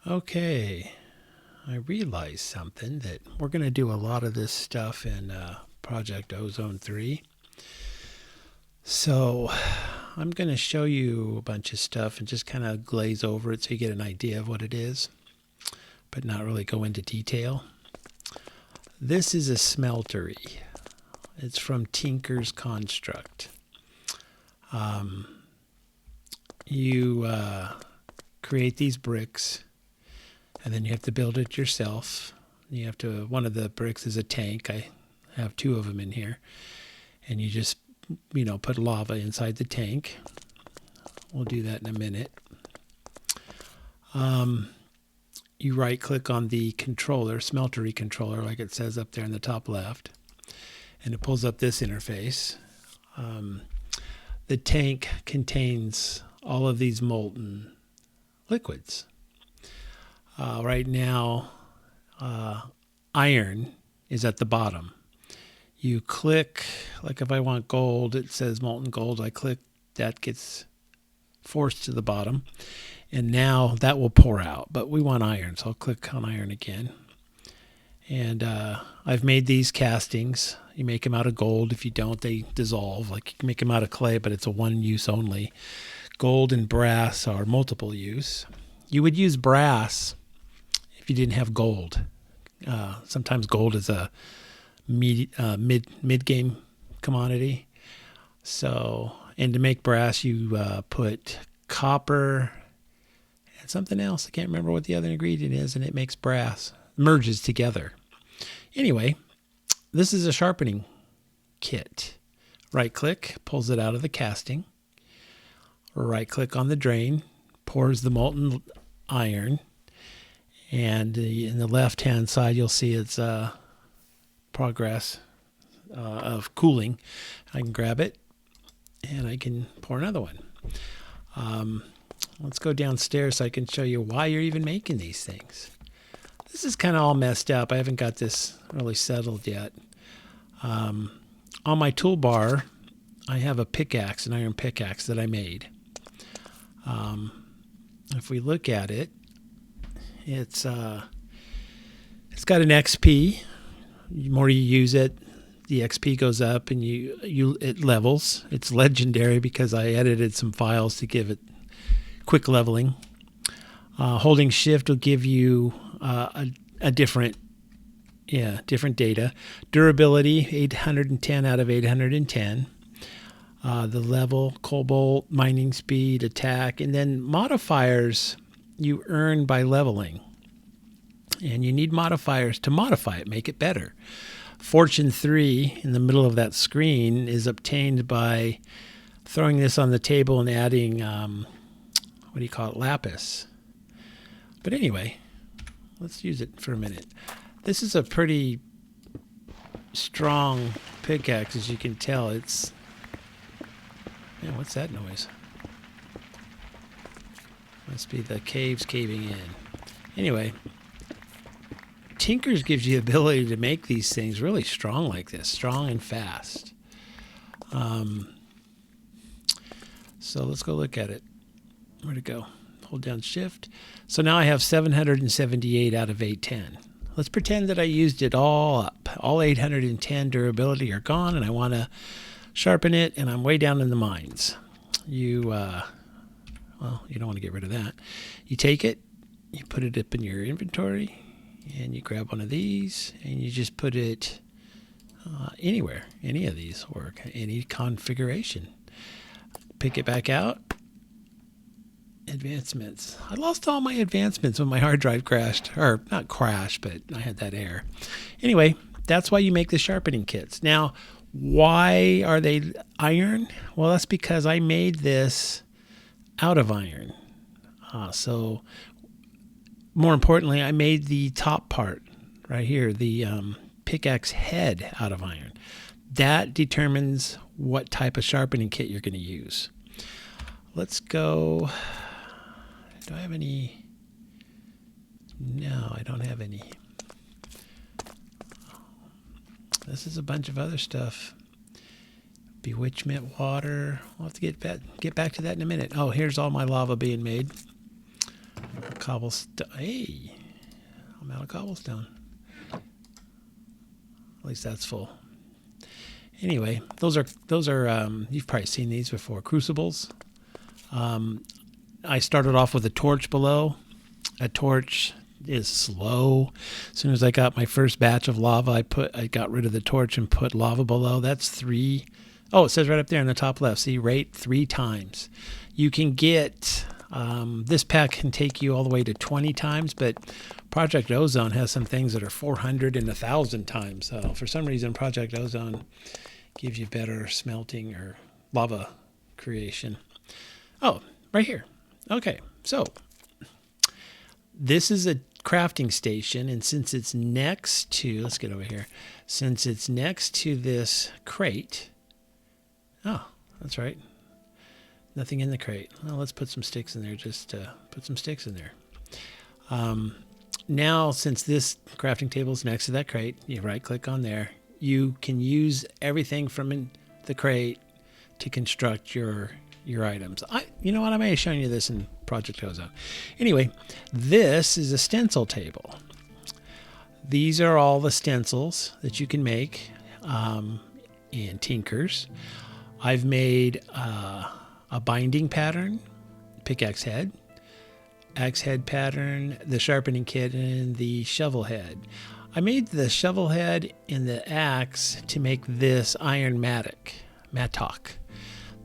Okay, I realized something that we're going to do a lot of this stuff in Project Ozone 3. So I'm going to show you a bunch of stuff and just kind of glaze over it so you get an idea of what it is, but not really go into detail. This is a smeltery. It's from Tinker's Construct. You create these bricks, and then you have to build it yourself. You have to. One of the bricks is a tank. I have two of them in here, and you just, put lava inside the tank. We'll do that in a minute. You right-click on the controller, smeltery controller, like it says up there in the top left, and it pulls up this interface. The tank contains all of these molten liquids. Right now, iron is at the bottom. You click, like if I want gold, it says molten gold. I click, that gets forced to the bottom. And now that will pour out. But we want iron, so I'll click on iron again. And I've made these castings. You make them out of gold. If you don't, they dissolve. Like you can make them out of clay, but it's a one use only. Gold and brass are multiple use. You would use brass if you didn't have gold. Sometimes gold is a mid game commodity. So, and to make brass, you put copper and something else. I can't remember what the other ingredient is, and it makes brass. Merges together. Anyway, this is a sharpening kit. Right click, pulls it out of the casting. Right click on the drain, pours the molten iron, and in the left hand side you'll see its progress of cooling. I can grab it and I can pour another one. Let's go downstairs so I can show you why you're even making these things. This is kind of all messed up. I haven't got this really settled yet. On my toolbar, I have a pickaxe, an iron pickaxe that I made. If we look at it, it's got an XP. The more you use it, the XP goes up, and it levels. It's legendary because I edited some files to give it quick leveling. Holding shift will give you a different data. Durability, 810 out of 810. The level, cobalt, mining speed, attack, and then modifiers you earn by leveling. And you need modifiers to modify it, make it better. Fortune 3 in the middle of that screen is obtained by throwing this on the table and adding, lapis. But anyway, let's use it for a minute. This is a pretty strong pickaxe, as you can tell. It's... Man, what's that noise? Must be the caves caving in. Anyway, Tinker's gives you the ability to make these things really strong like this, strong and fast. So let's go look at it. Where'd it go? Hold down shift. So now I have 778 out of 810. Let's pretend that I used it all up. All 810 durability are gone, and I want to sharpen it, and I'm way down in the mines. You don't want to get rid of that. You take it, you put it up in your inventory, and you grab one of these, and you just put it anywhere. Any of these work, any configuration. Pick it back out. Advancements. I lost all my advancements when my hard drive crashed. Or not crashed, but I had that error. Anyway, that's why you make the sharpening kits. Now, why are they iron? Well, that's because I made this out of iron. So, more importantly, I made the top part right here, the pickaxe head, out of iron. That determines what type of sharpening kit you're going to use. Let's go. Do I have any? No, I don't have any. This is a bunch of other stuff. Bewitchment water. I'll have to get back to that in a minute. Oh, here's all my lava being made. cobblestone. Hey, I'm out of cobblestone. At least that's full. Anyway, those are you've probably seen these before, crucibles. I started off with a torch below. A torch is slow. As soon as I got my first batch of lava, I got rid of the torch and put lava below. That's 3. Oh, it says right up there in the top left. See, rate 3 times. You can get this pack can take you all the way to 20 times, but Project Ozone has some things that are 400 and 1,000 times. So for some reason, Project Ozone gives you better smelting or lava creation. Oh, right here. Okay, so this is a crafting station, and since it's next to, let's get over here, since it's next to this crate, oh, that's right, nothing in the crate. Well, let's put some sticks in there, just put some sticks in there. Now, since this crafting table is next to that crate, you right-click on there. You can use everything from the crate to construct your items. You know what? I may have shown you this in Project Ozone. Anyway, this is a stencil table. These are all the stencils that you can make in Tinkers. I've made a binding pattern, pickaxe head, axe head pattern, the sharpening kit, and the shovel head. I made the shovel head and the axe to make this iron mattock.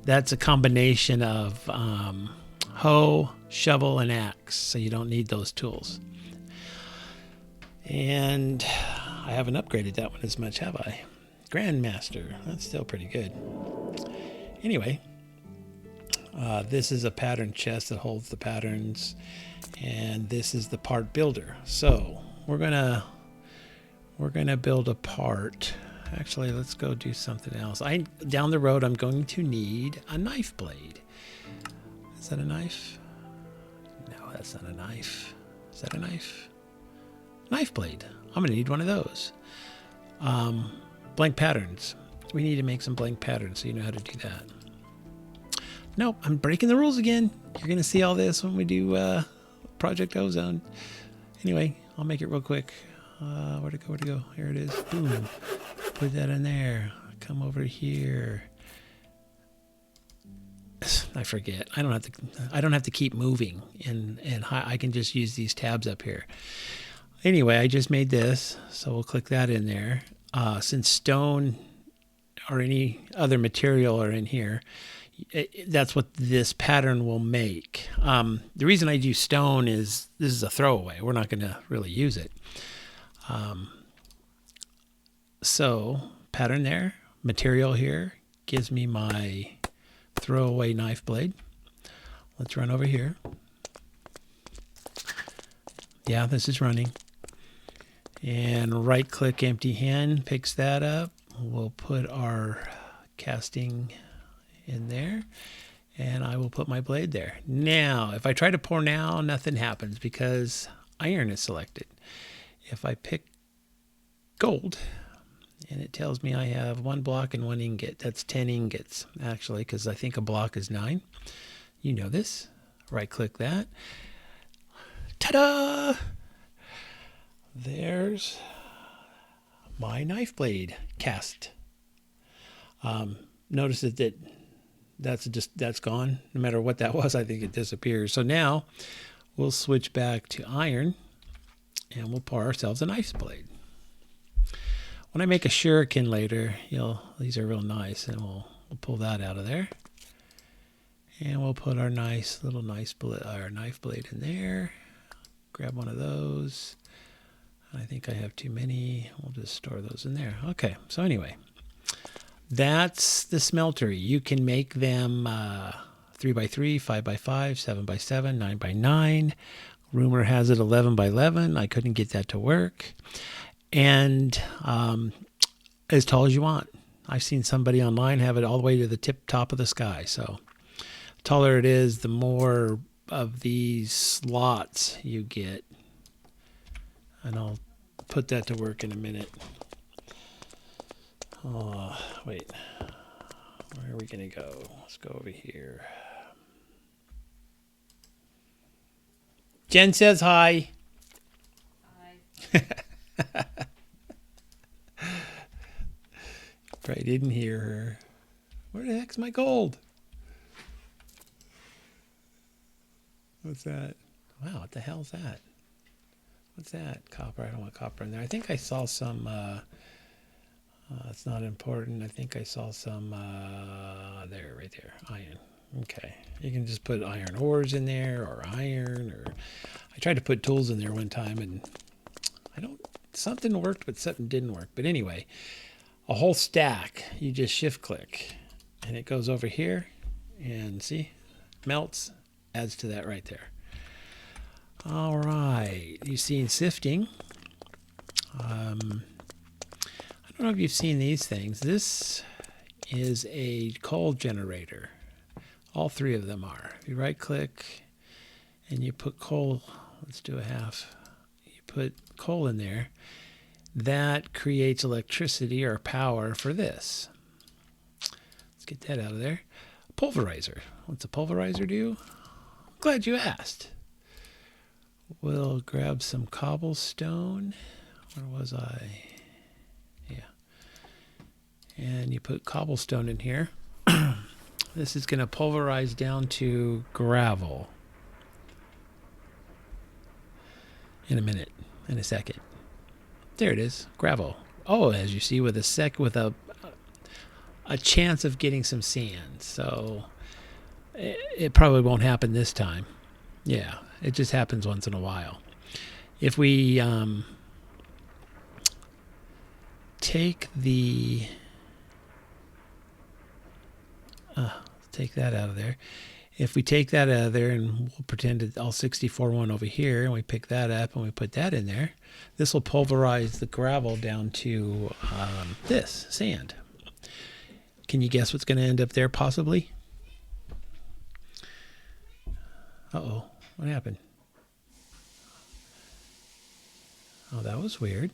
That's a combination of hoe, shovel, and axe, so you don't need those tools. And I haven't upgraded that one as much, have I? Grandmaster, that's still pretty good. Anyway, this is a pattern chest that holds the patterns, and this is the part builder. So we're gonna build a part. Actually, let's go do something else. Down the road, I'm going to need a knife blade. Is that a knife? No, that's not a knife. Is that a knife? Knife blade. I'm gonna need one of those. Blank patterns. We need to make some blank patterns so you know how to do that. Nope, I'm breaking the rules again. You're gonna see all this when we do Project Ozone. Anyway, I'll make it real quick. Where'd it go? Here it is. Boom. Put that in there. Come over here. I forget. I don't have to keep moving, and I can just use these tabs up here. Anyway, I just made this, so we'll click that in there. Since stone or any other material are in here, that's what this pattern will make. The reason I do stone is this is a throwaway. We're not going to really use it. So pattern there, material here gives me my throwaway knife blade. Let's run over here. Yeah, this is running. And right click empty hand picks that up. We'll put our casting in there, and I will put my blade there. Now, if I try to pour now, nothing happens because iron is selected. If I pick gold, and it tells me I have 1 block and 1 ingot. That's 10 ingots, actually, because I think a block is 9. You know this. Right-click that. Ta-da! There's my knife blade cast. Notice that that's gone. No matter what that was, I think it disappears. So now we'll switch back to iron, and we'll pour ourselves a knife blade. When I make a shuriken later, these are real nice, and we'll pull that out of there, and we'll put our knife blade in there. Grab one of those. I think I have too many. We'll just store those in there. Okay. So anyway, that's the smeltery. You can make them 3x3, 5x5, 7x7, 9x9. Rumor has it 11x11. I couldn't get that to work. And as tall as you want. I've seen somebody online have it all the way to the top of the sky. So the taller it is, the more of these slots you get. And I'll put that to work in a minute. Oh, wait. Where are we going to go? Let's go over here. Jen says hi. Hi. Probably didn't hear her. Where the heck's my gold? What's that? Wow, what the hell's that? What's that? Copper. I don't want copper in there. I think I saw some. It's not important. I think I saw some. There, right there. Iron. Okay. You can just put iron ores in there, or iron, or. I tried to put tools in there one time, and I don't. Something worked, but something didn't work. But anyway, a whole stack. You just shift click, and it goes over here, and see, melts, adds to that right there. All right, you've seen sifting. I don't know if you've seen these things. This is a coal generator. All three of them are. If you right click and you put coal, let's do a half. You put coal in there, that creates electricity or power for this. Let's get that out of there. Pulverizer. What's a pulverizer do? Glad you asked. We'll grab some cobblestone. Where was I? Yeah. And you put cobblestone in here. This is going to pulverize down to gravel in a minute, in a second. There it is, gravel. Oh, as you see, with a chance of getting some sand. So it probably won't happen this time. Yeah, it just happens once in a while. If we take that out of there. If we take that out of there and we'll pretend it's all 64 one over here, and we pick that up and we put that in there, this will pulverize the gravel down to this, sand. Can you guess what's going to end up there possibly? Uh-oh, what happened? Oh, that was weird.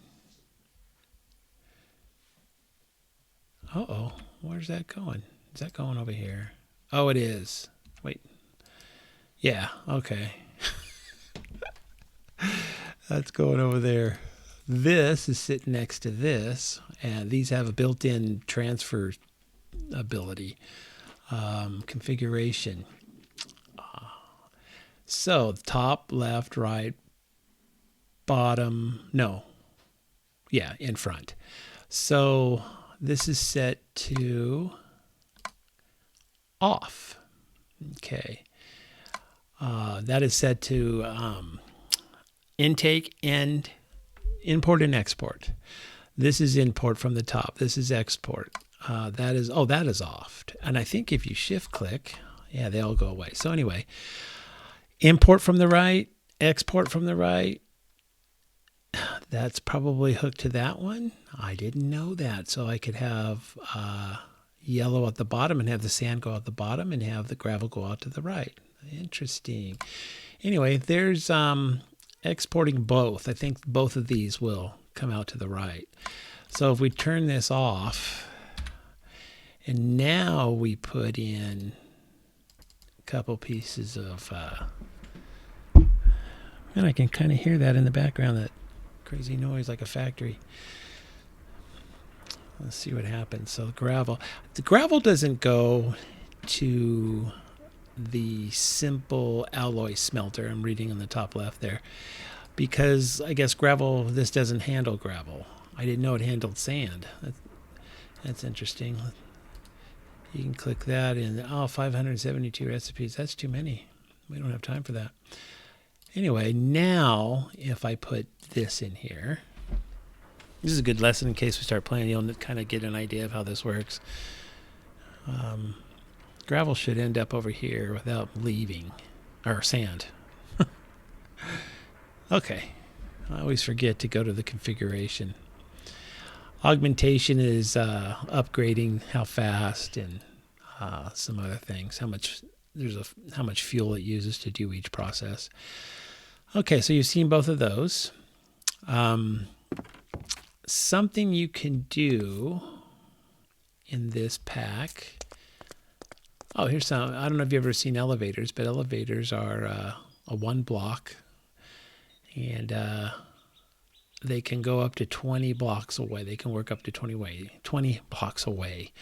Uh-oh, where's that going? Is that going over here? Oh, it is. Wait. Yeah, okay. That's going over there. This is sitting next to this, and these have a built-in transfer ability, configuration. So top, left, right, bottom, no. Yeah, in front. So this is set to off. Okay. That is set to intake and import and export. This is import from the top. This is export. That is off. And I think if you shift click, yeah, they all go away. So anyway, import from the right, export from the right. That's probably hooked to that one. I didn't know that. So I could have yellow at the bottom and have the sand go out the bottom and have the gravel go out to the right. Interesting. Anyway, there's exporting both. I think both of these will come out to the right. So if we turn this off, and now we put in a couple pieces of, and I can kind of hear that in the background, that crazy noise like a factory. Let's see what happens. So the gravel doesn't go to the simple alloy smelter. I'm reading on the top left there, because I guess this doesn't handle gravel. I didn't know it handled sand. That's interesting. You can click that in. 572 recipes. That's too many. We don't have time for that. Anyway, now if I put this in here, this is a good lesson in case we start playing. You'll kind of get an idea of how this works. Gravel should end up over here without leaving, or sand. Okay, I always forget to go to the configuration. Augmentation is upgrading how fast and some other things. How much fuel it uses to do each process. Okay, so you've seen both of those. Something you can do in this pack. Oh, here's some. I don't know if you've ever seen elevators, but elevators are a one block And they can go up to 20 blocks away. They can work up to 20 blocks away.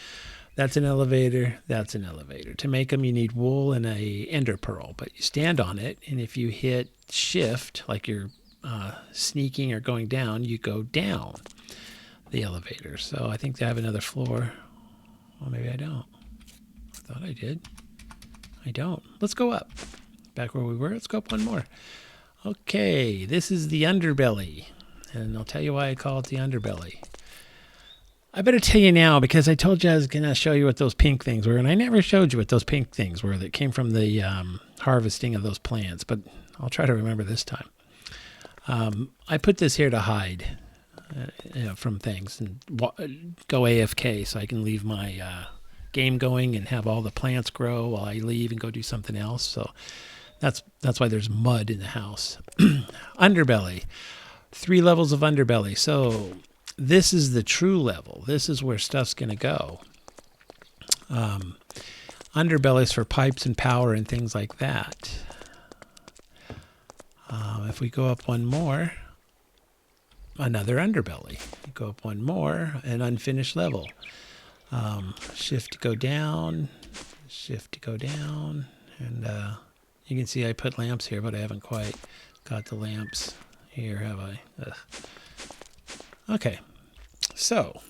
That's an elevator. That's an elevator. To make them, you need wool and a ender pearl. But you stand on it, and if you hit shift, like you're sneaking or going down, you go down the elevator. So I think they have another floor. Well, maybe I don't. I thought I did. I don't. Let's go up. Back where we were. Let's go up one more. Okay, this is the underbelly. And I'll tell you why I call it the underbelly. I better tell you now because I told you I was going to show you what those pink things were. And I never showed you what those pink things were that came from the harvesting of those plants. But I'll try to remember this time. I put this here to hide from things and go AFK so I can leave my game going and have all the plants grow while I leave and go do something else. So that's why there's mud in the house. Underbelly. 3 levels of underbelly. So this is the true level. This is where stuff's going to go. Underbellies for pipes and power and things like that. If we go up one more, another underbelly. Go up one more, an unfinished level. Shift to go down, shift to go down. And you can see I put lamps here, but I haven't quite got the lamps here, have I? Ugh. Okay, so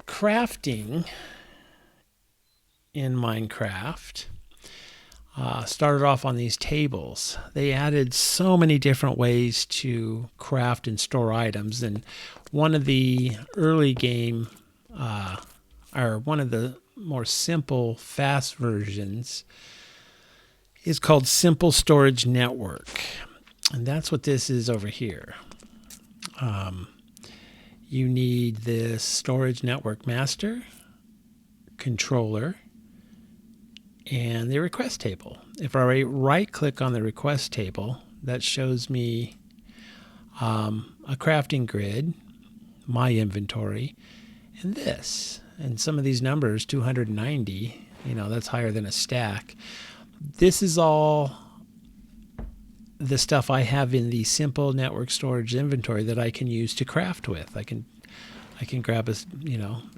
crafting in Minecraft started off on these tables. They added so many different ways to craft and store items, and one of the early game, or one of the more simple, fast versions is called Simple Storage Network. And that's what this is over here. You need this storage network master, controller, and the request table. If I right click on the request table, that shows me a crafting grid, my inventory, and this. And some of these numbers, 290, that's higher than a stack. This is all the stuff I have in the simple network storage inventory that I can use to craft with. I can grab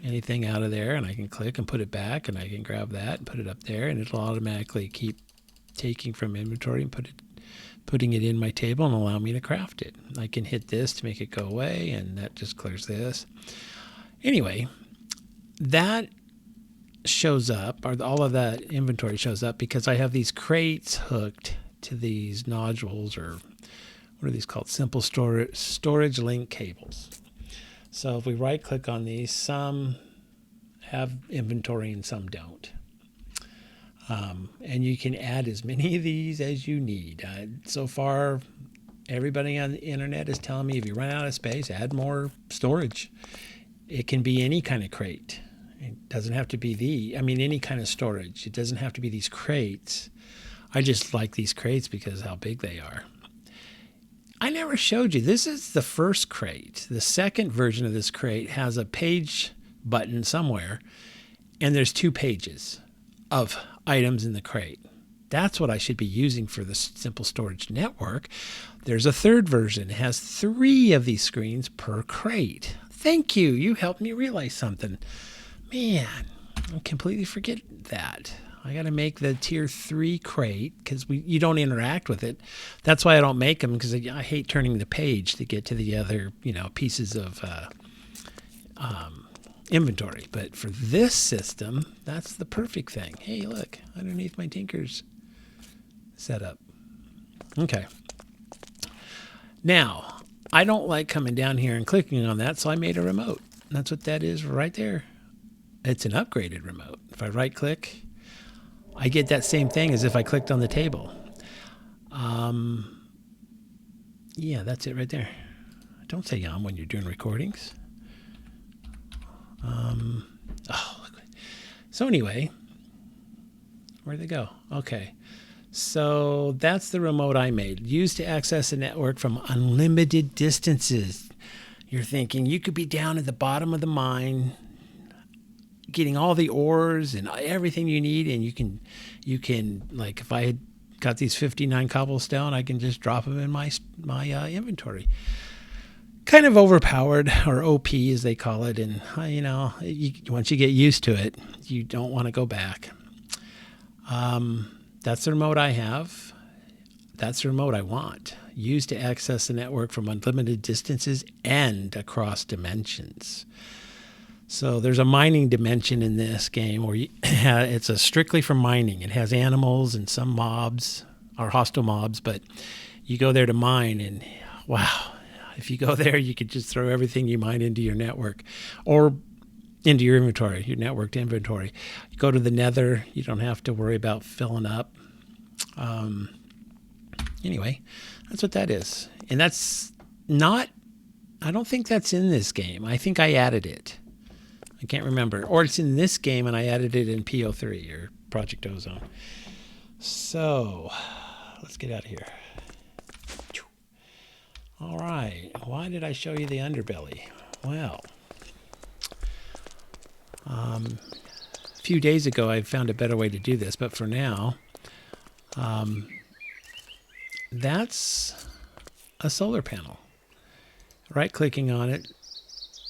anything out of there, and I can click and put it back, and I can grab that and put it up there, and it'll automatically keep taking from inventory and putting it in my table and allow me to craft it. I can hit this to make it go away, and that just clears this. Anyway, that shows up, or all of that inventory shows up because I have these crates hooked to these nodules, or what are these called? Simple storage link cables. So if we right click on these, some have inventory and some don't. And you can add as many of these as you need. So far, everybody on the internet is telling me if you run out of space, add more storage. It can be any kind of crate. It doesn't have to be any kind of storage. It doesn't have to be these crates. I just like these crates because of how big they are. I never showed you. This is the first crate. The second version of this crate has a page button somewhere, and there's 2 pages of items in the crate. That's what I should be using for the Simple Storage Network. There's a third version. It has 3 of these screens per crate. Thank you. You helped me realize something. Man, I completely forget that. I got to make the tier 3 crate because you don't interact with it. That's why I don't make them, because I hate turning the page to get to the other pieces of inventory. But for this system, that's the perfect thing. Hey, look, underneath my Tinker's setup. Okay. Now, I don't like coming down here and clicking on that, so I made a remote. That's what that is right there. It's an upgraded remote. If I right click, I get that same thing as if I clicked on the table. Yeah, that's it right there. Don't say yum when you're doing recordings. So anyway, where'd they go? Okay. So that's the remote I made. Used to access a network from unlimited distances. You're thinking you could be down at the bottom of the mine getting all the ores and everything you need, and you can like if I had got these 59 cobblestone, I can just drop them in my inventory. Kind of overpowered, or OP as they call it, and once you get used to it, you don't want to go back. That's the remote I have. That's the remote I want. Used to access the network from unlimited distances and across dimensions. So there's a mining dimension in this game where it's strictly for mining. It has animals and some mobs, or hostile mobs, but you go there to mine, and wow, if you go there, you could just throw everything you mine into your network or into your inventory, your networked inventory. You go to the nether, you don't have to worry about filling up. Anyway, that's what that is. And that's not, I don't think that's in this game. I think I added it. I can't remember. Or it's in this game and I added it in PO3 or Project Ozone. So, let's get out of here. All right. Why did I show you the underbelly? Well, a few days ago I found a better way to do this, but for now, that's a solar panel. Right-clicking on it,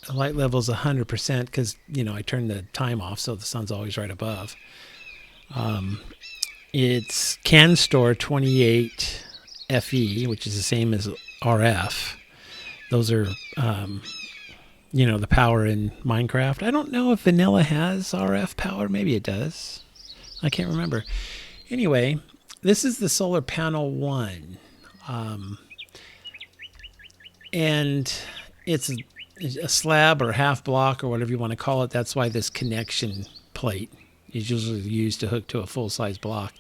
the light level is 100% because, I turned the time off so the sun's always right above. It can store 28 FE, which is the same as RF. Those are, the power in Minecraft. I don't know if vanilla has RF power. Maybe it does. I can't remember. Anyway, this is the solar panel 1. And it's a slab or half block or whatever you want to call it. That's why this connection plate is usually used to hook to a full-size block.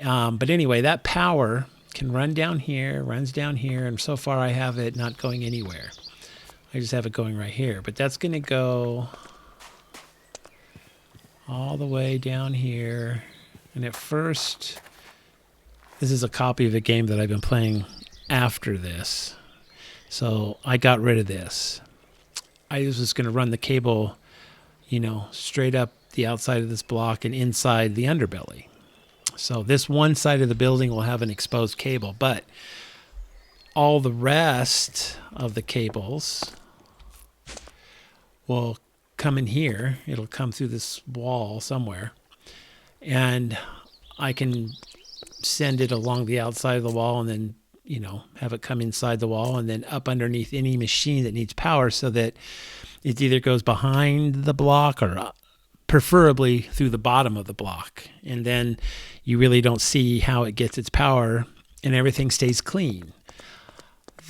But anyway, that power can run down here, runs down here, and so far I have it not going anywhere. I just have it going right here. But that's going to go all the way down here. And at first, this is a copy of a game that I've been playing after this. So I got rid of this. I was just going to run the cable, straight up the outside of this block and inside the underbelly. So this one side of the building will have an exposed cable, but all the rest of the cables will come in here. It'll come through this wall somewhere, and I can send it along the outside of the wall and then have it come inside the wall and then up underneath any machine that needs power, so that it either goes behind the block or preferably through the bottom of the block. And then you really don't see how it gets its power and everything stays clean.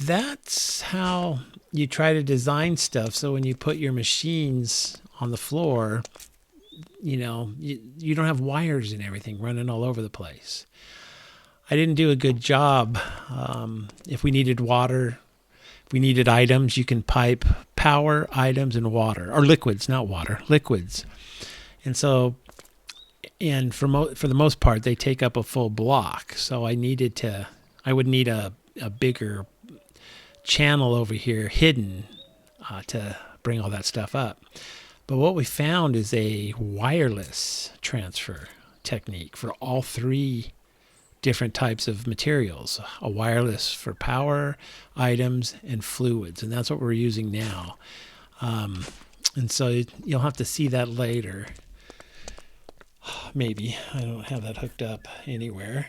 That's how you try to design stuff. So when you put your machines on the floor, you don't have wires and everything running all over the place. I didn't do a good job. If we needed water, if we needed items, you can pipe power, items, and water. Or liquids, not water, liquids. And so, for the most part, they take up a full block. So I would need a bigger channel over here hidden to bring all that stuff up. But what we found is a wireless transfer technique for all three different types of materials, a wireless for power, items, and fluids. And that's what we're using now. And so you'll have to see that later. Maybe. I don't have that hooked up anywhere.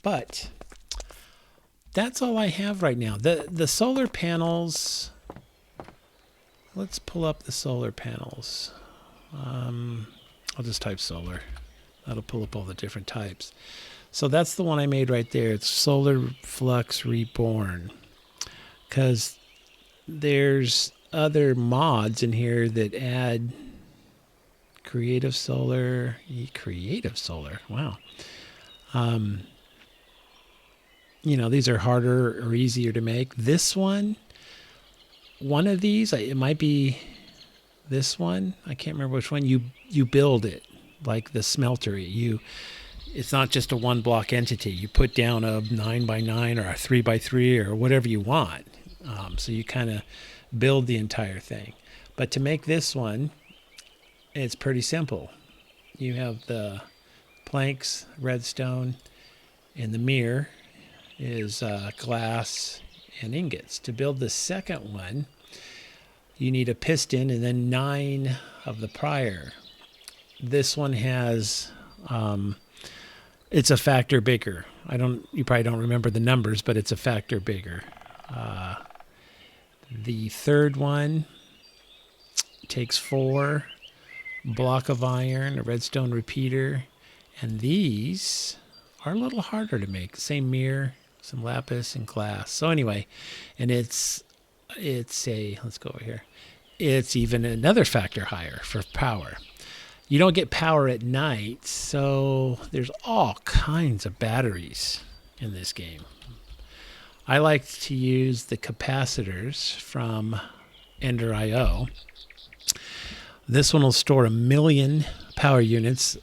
But that's all I have right now. The solar panels, let's pull up the solar panels. I'll just type solar. That'll pull up all the different types. So that's the one I made right there. It's Solar Flux Reborn. Because there's other mods in here that add creative solar. Wow. These are harder or easier to make. This one of these, it might be this one. I can't remember which one. You build it like the smeltery. It's not just a one block entity. You put down a 9x9 or a 3x3 or whatever you want. So you kind of build the entire thing. But to make this one, It's pretty simple. You have the planks, redstone, and the mirror is glass and ingots. To build the second one, you need a piston and then 9 of the prior. This one has, it's a factor bigger. You probably don't remember the numbers, but it's a factor bigger. The third one takes 4, block of iron, a redstone repeater, and these are a little harder to make. Same mirror, some lapis and glass. So anyway, and it's a, let's go over here. It's even another factor higher for power. You don't get power at night, so there's all kinds of batteries in this game. I like to use the capacitors from Ender.io. This one will store 1,000,000 power units.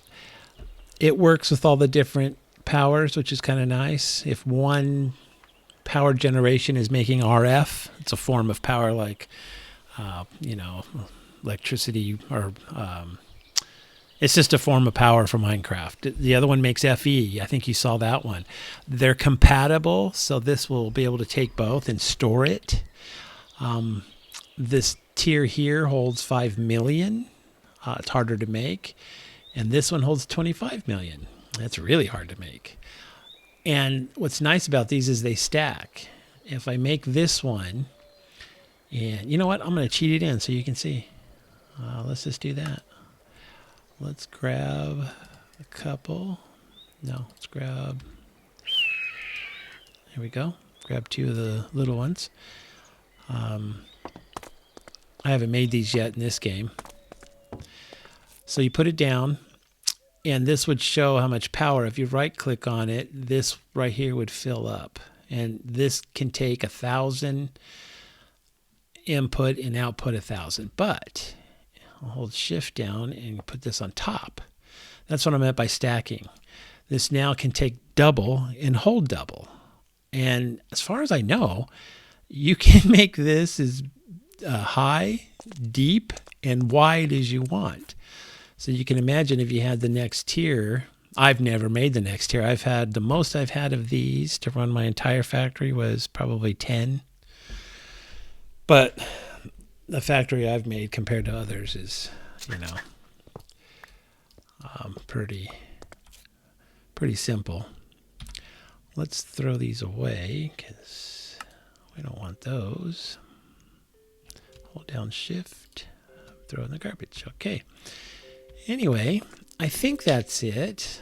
It works with all the different powers, which is kind of nice. If one power generation is making RF, it's a form of power like, electricity, or it's just a form of power for Minecraft. The other one makes FE. I think you saw that one. They're compatible, so this will be able to take both and store it. This tier here holds 5 million. It's harder to make. And this one holds 25 million. That's really hard to make. And what's nice about these is they stack. If I make this one, and you know what? I'm going to cheat it in so you can see. Let's just do that. Let's grab a couple. No, let's grab. There we go. Grab 2 of the little ones. I haven't made these yet in this game. So you put it down, and this would show how much power. If you right-click on it, this right here would fill up. And this can take 1,000 input and output 1,000. But I'll hold shift down and put this on top. That's what I meant by stacking. This now can take double and hold double. And as far as I know, you can make this as high, deep, and wide as you want. So you can imagine if you had the next tier. I've never made the next tier. The most I've had of these to run my entire factory was probably 10. But the factory I've made compared to others is, pretty simple. Let's throw these away because we don't want those. Hold down shift, throw in the garbage. Okay. Anyway, I think that's it.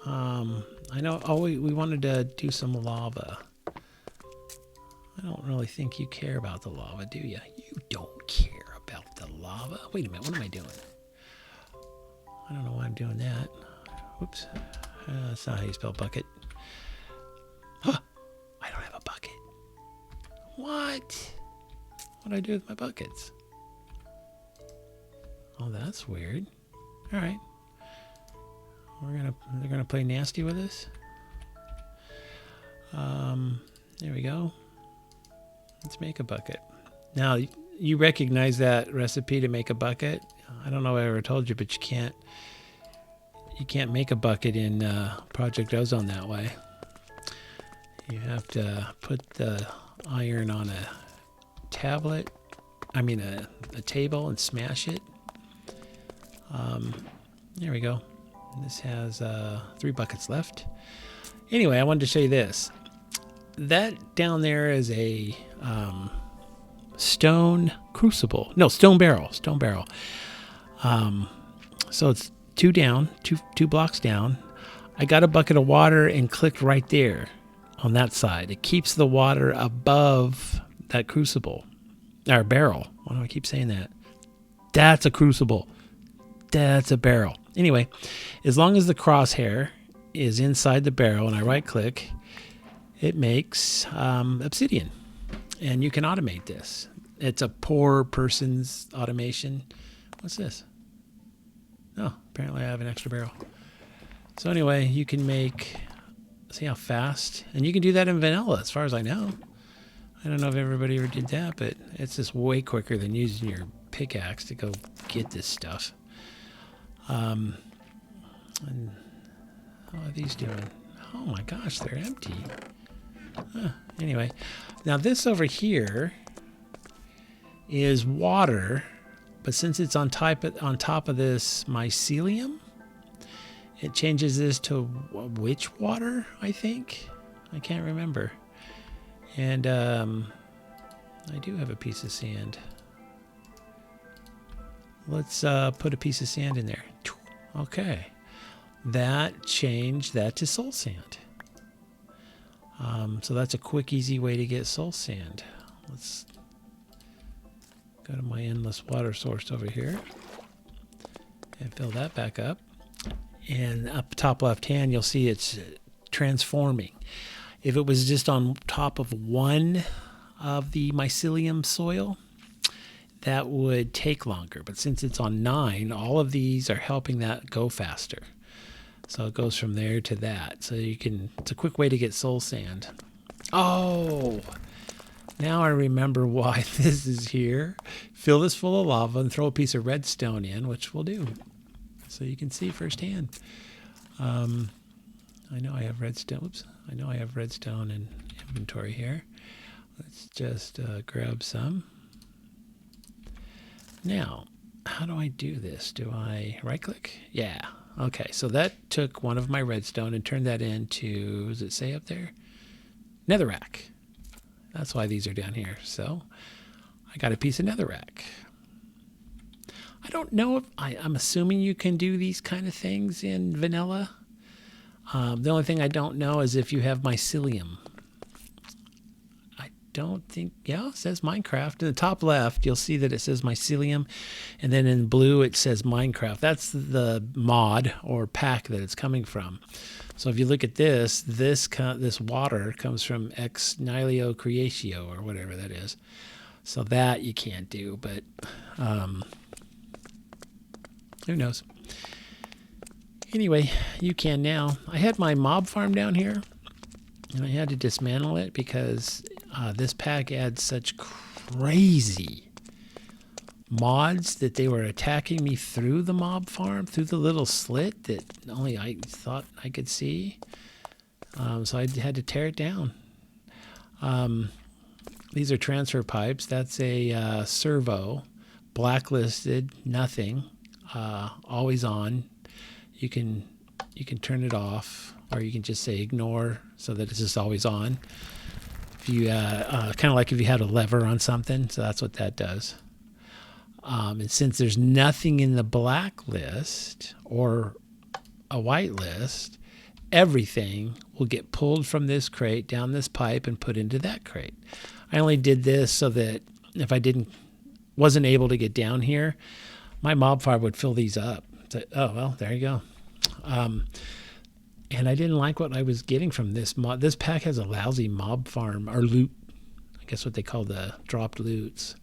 I know we wanted to do some lava. I don't really think you care about the lava, do you? You don't care about the lava? Wait a minute, what am I doing? I don't know why I'm doing that. Whoops. That's not how you spell bucket. Huh. I don't have a bucket. What? What do I do with my buckets? Oh, that's weird. All right. They're gonna play nasty with us. There we go. Let's make a bucket. Now, you recognize that recipe to make a bucket? I don't know if I ever told you, but you can't make a bucket in Project Ozone that way. You have to put the iron on a tablet. I mean a table and smash it. There we go. This has 3 buckets left. Anyway, I wanted to show you this. That down there is a stone crucible. No, stone barrel. Stone barrel. So it's 2 down, two blocks down. I got a bucket of water and clicked right there on that side. It keeps the water above that crucible. Or barrel. Why do I keep saying that? That's a crucible. That's a barrel. Anyway, as long as the crosshair is inside the barrel and I right click, it makes obsidian. And you can automate this. It's a poor person's automation. What's this? Oh, apparently I have an extra barrel. So anyway, you can make, see how fast? And you can do that in vanilla as far as I know. I don't know if everybody ever did that, but it's just way quicker than using your pickaxe to go get this stuff. And how are these doing? Oh my gosh, they're empty. Anyway, now this over here is water, but since it's on top of this mycelium, it changes this to which water, I think? I can't remember. And I do have a piece of sand. Let's put a piece of sand in there. Okay. That changed that to soul sand. So that's a quick, easy way to get soul sand. Let's go to my endless water source over here and fill that back up. And up top left hand, you'll see it's transforming. If it was just on top of one of the mycelium soil, that would take longer. But since it's on 9, all of these are helping that go faster. So it goes from there to that. So you can, it's a quick way to get soul sand. Oh, now I remember why this is here. Fill this full of lava and throw a piece of redstone in, which we'll do. So you can see firsthand. I know I have redstone. Oops. I know I have redstone in inventory here. Let's just grab some. Now, how do I do this? Do I right click? Yeah. Okay. So that took one of my redstone and turned that into, does it say up there? Netherrack. That's why these are down here. So I got a piece of netherrack. I don't know if I'm assuming you can do these kind of things in vanilla. The only thing I don't know is if you have mycelium. I don't think, yeah, it says Minecraft. In the top left, you'll see that it says mycelium. And then in blue, it says Minecraft. That's the mod or pack that it's coming from. So if you look at this water comes from Ex Nihilo Creatio or whatever that is. So that you can't do, but who knows? Anyway, you can now. I had my mob farm down here, and I had to dismantle it because this pack adds such crazy mods that they were attacking me through the mob farm, through the little slit that only I thought I could see. So I had to tear it down. These are transfer pipes. That's a servo, blacklisted, nothing. Always on. You can turn it off, or you can just say ignore so that it's just always on. If you kind of like if you had a lever on something, so that's what that does. And since there's nothing in the black list or a white list, everything will get pulled from this crate down this pipe and put into that crate. I only did this so that if I wasn't able to get down here, my mob farm would fill these up. So, oh, well, there you go. And I didn't like what I was getting from this mod. This pack has a lousy mob farm, or loot. I guess what they call the dropped loots.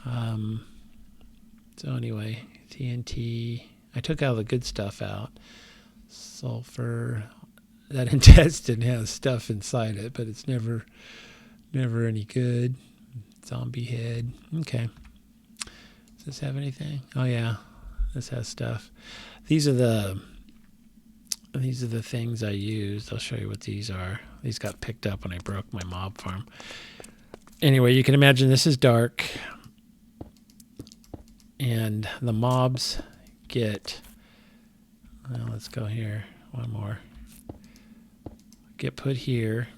So anyway, TNT. I took all the good stuff out. Sulfur. That intestine has stuff inside it, but it's never any good. Zombie head. Okay. Does this have anything? Oh yeah, this has stuff. These are the things I used. I'll show you what these are. These got picked up when I broke my mob farm. Anyway, you can imagine this is dark, and the mobs get. Well, let's go here. One more. Get put here,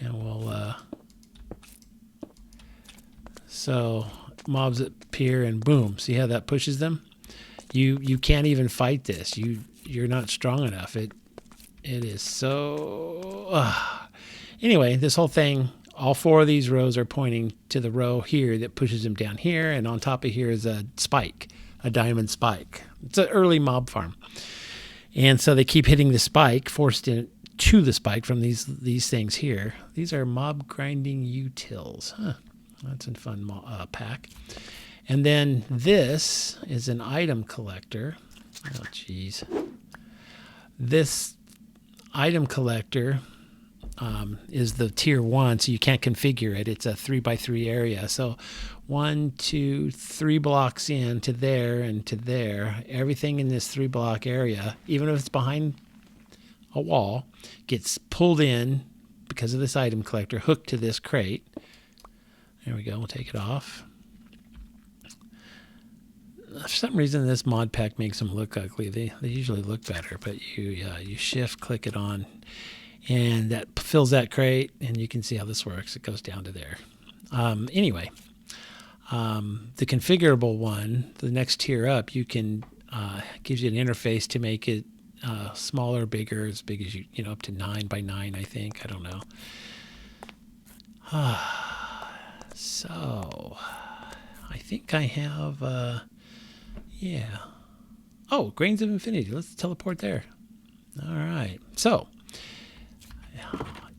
and we'll. So mobs appear and boom. See how that pushes them? You can't even fight this. You're not strong enough. It is so. Anyway, this whole thing. All 4 of these rows are pointing to the row here that pushes them down here, and on top of here is a spike, a diamond spike. It's an early mob farm, and so they keep hitting the spike, forced into the spike from these things here. These are mob grinding utils. Huh. That's a fun pack. And then this is an item collector. Oh, geez. This item collector is the tier 1, so you can't configure it. It's a 3x3 area. So 1, 2, 3 blocks in to there and to there. Everything in this 3-block area, even if it's behind a wall, gets pulled in because of this item collector, hooked to this crate. There we go. We'll take it off. For some reason, this mod pack makes them look ugly. They usually look better, but you shift click it on, and that fills that crate, and you can see how this works. It goes down to there. Anyway, the configurable one, the next tier up, you can gives you an interface to make it smaller, bigger, as big as you know, up to 9 by 9, I think. I don't know. So I think I have. Yeah. Oh, Grains of Infinity. Let's teleport there. All right. So,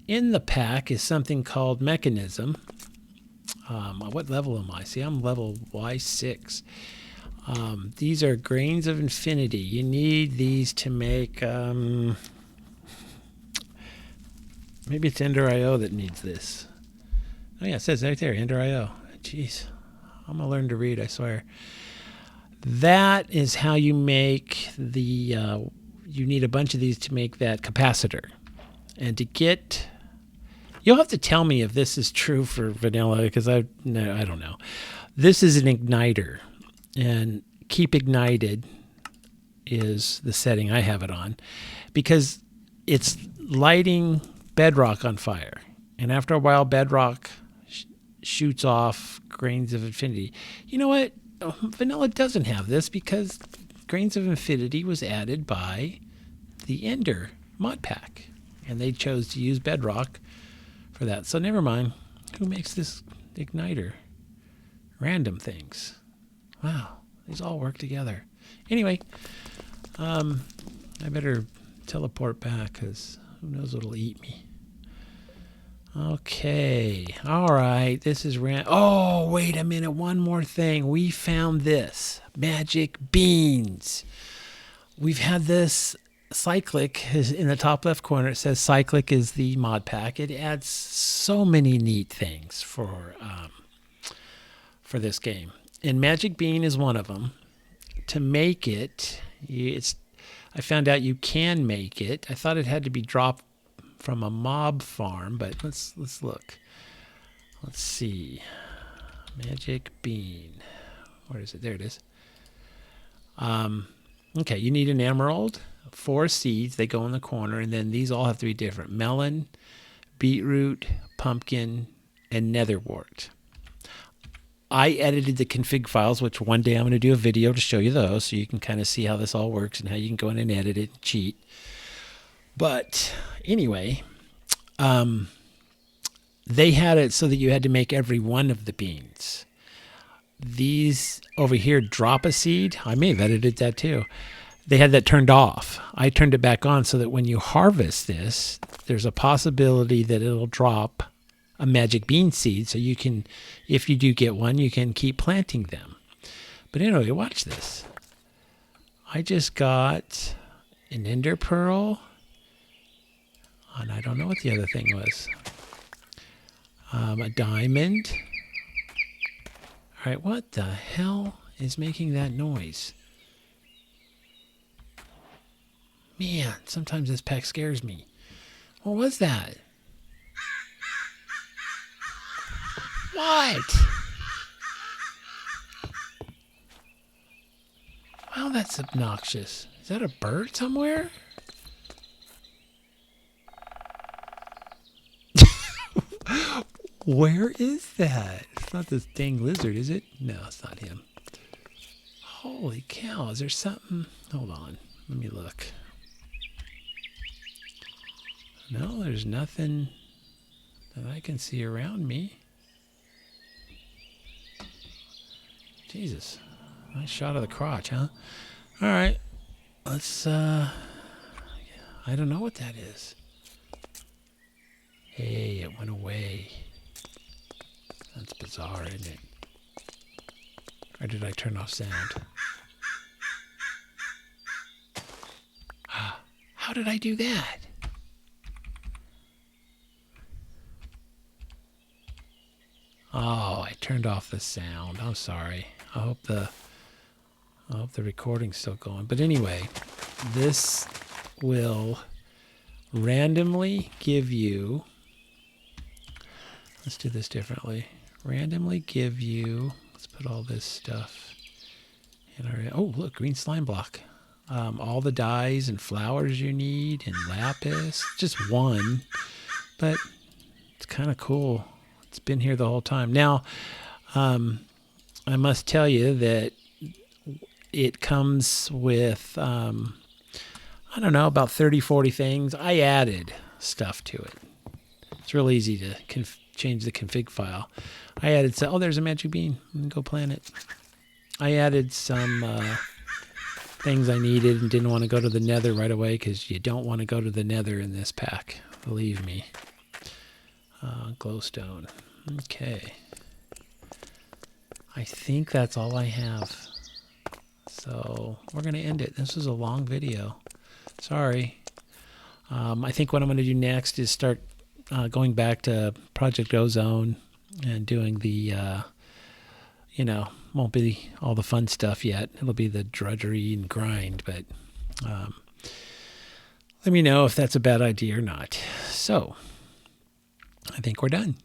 in the pack is something called Mechanism. What level am I? See, I'm level Y6. These are Grains of Infinity. You need these to make... maybe it's Ender.io that needs this. Oh, yeah, it says right there, Ender.io. Jeez. I'm going to learn to read, I swear. That is how you make the, you need a bunch of these to make that capacitor. And to get, you'll have to tell me if this is true for vanilla, because I don't know. This is an igniter, and keep ignited is the setting I have it on, because it's lighting bedrock on fire. And after a while, bedrock shoots off Grains of Infinity. You know what? Vanilla doesn't have this because Grains of Infinity was added by the Ender mod pack, and they chose to use bedrock for that. So never mind. Who makes this igniter? Random things. Wow, these all work together. Anyway, I better teleport back because who knows what'll eat me. Okay. All right. This is oh, wait a minute. One more thing. We found this. Magic beans. We've had this cyclic in the top left corner. It says cyclic is the mod pack. It adds so many neat things for this game. And Magic Bean is one of them. To make it, I found out you can make it. I thought it had to be dropped from a mob farm, but let's look. Let's see. Magic bean. Where is it? There it is. Okay, you need an emerald, 4 seeds. They go in the corner, and then these all have to be different. Melon, beetroot, pumpkin, and netherwort. I edited the config files, which one day I'm going to do a video to show you those, so you can kind of see how this all works and how you can go in and edit it and cheat. But anyway, they had it so that you had to make every one of the beans. These over here drop a seed. I may have edited that too. They had that turned off. I turned it back on so that when you harvest this, there's a possibility that it'll drop a magic bean seed. So you can, if you do get one, you can keep planting them. But anyway, watch this. I just got an ender pearl. And I don't know what the other thing was. A diamond. All right, what the hell is making that noise? Man, sometimes this pack scares me. What was that? What? Wow, that's obnoxious. Is that a bird somewhere? Where is that? It's not this dang lizard, is it? No, it's not him. Holy cow, is there something? Hold on, let me look. No, there's nothing that I can see around me. Jesus, nice shot of the crotch, huh? All right, let's, I don't know what that is. Hey, it went away. That's bizarre, isn't it? Or did I turn off sound? How did I do that? Oh, I turned off the sound. I'm sorry. I hope the recording's still going. But anyway, this will randomly give you, let's do this differently. Randomly give you, let's put all this stuff in our, oh, look, green slime block. All the dyes and flowers you need and lapis. Just one, but it's kind of cool. It's been here the whole time. Now, I must tell you that it comes with, I don't know, about 30, 40 things. I added stuff to it. It's real easy to change the config file. I added some, oh, there's a magic bean. Go plant it. I added some things I needed and didn't want to go to the nether right away because you don't want to go to the nether in this pack. Believe me. Glowstone. Okay. I think that's all I have. So we're going to end it. This was a long video. Sorry. I think what I'm going to do next is start going back to Project Ozone and doing the, won't be all the fun stuff yet. It'll be the drudgery and grind, but let me know if that's a bad idea or not. So I think we're done.